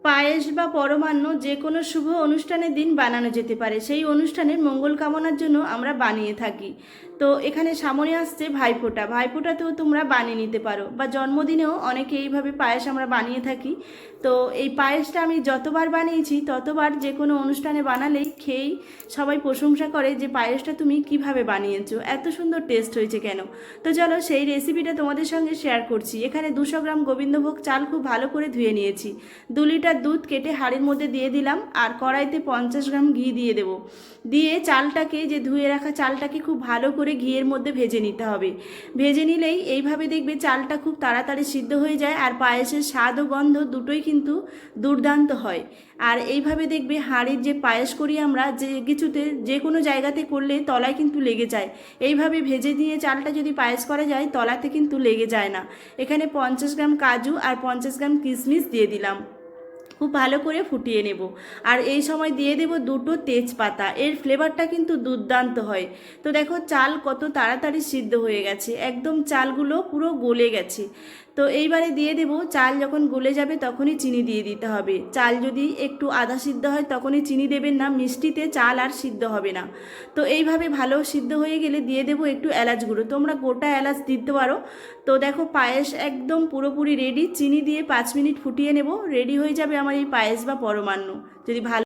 পায়েস বা পরমান্ন যে কোনো শুভ অনুষ্ঠানের দিন বানানো যেতে পারে। সেই অনুষ্ঠানের মঙ্গল কামনার জন্য আমরা বানিয়ে থাকি। তো এখানে সামনে আসছে ভাইফোঁটা, ভাইফোঁটাতেও তোমরা বানিয়ে নিতে পারো, বা জন্মদিনেও অনেকে এইভাবে পায়েস আমরা বানিয়ে থাকি। তো এই পায়েসটা আমি যতবার বানিয়েছি ততবার যে কোনো অনুষ্ঠানে বানালেই খেয়েই সবাই প্রশংসা করে যে পায়েসটা তুমি কিভাবে বানিয়েছো, এত সুন্দর টেস্ট হয়েছে কেন। তো চলো সেই রেসিপিটা তোমাদের সঙ্গে শেয়ার করছি। এখানে 200 গ্রাম গোবিন্দভোগ চাল খুব ভালো করে ধুয়ে নিয়েছি। 2 লিটার দুধ কেটে হাঁড়ির মধ্যে দিয়ে দিলাম, আর কড়াইতে 50 গ্রাম ঘি দিয়ে দেবো। দিয়ে চালটাকে, যে ধুয়ে রাখা চালটাকে খুব ভালো করে ঘিয়ের মধ্যে ভেজে নিতে হবে। ভেজে নিলেই এইভাবে দেখবে চালটা খুব তাড়াতাড়ি সিদ্ধ হয়ে যায়, আর পায়েসের স্বাদ ও গন্ধ দুটোই কিন্তু দুর্দান্ত হয়। আর এইভাবে দেখবে হাঁড়ির যে পায়েস করি আমরা, যে কিছুতে যে কোনো জায়গাতে করলে তলায় কিন্তু লেগে যায়। এইভাবে ভেজে দিয়ে চালটা যদি পায়েস করা যায় তলাতে কিন্তু লেগে যায় না। এখানে 50 গ্রাম কাজু আর 50 গ্রাম কিশমিশ দিয়ে দিলাম, খুব ভালো করে ফুটিয়ে নেব। আর এই সময় দিয়ে দেব 2টো তেজপাতা, এর ফ্লেভারটা কিন্তু দুর্দান্ত হয়। তো দেখো চাল কত তাড়াতাড়ি সিদ্ধ হয়ে গেছে, একদম চালগুলো পুরো গলে গেছে। তো এইবারে দিয়ে দেব, চাল যখন গলে যাবে তখনই চিনি দিয়ে দিতে হবে। চাল যদি একটু আধা সিদ্ধ হয় তখনই চিনি দেবেন না, মিষ্টিতে চাল আর সিদ্ধ হবে না। তো এইভাবে ভালো সিদ্ধ হয়ে গেলে দিয়ে দেব একটু এলাচ গুঁড়ো, তোমরা গোটা এলাচ দিতে পারো। তো দেখো পায়েস একদম পুরোপুরি রেডি, চিনি দিয়ে 5 মিনিট ফুটিয়ে নেব, রেডি হয়ে যাবে আমার এই পায়েস বা পরমান্ন। যদি ভালো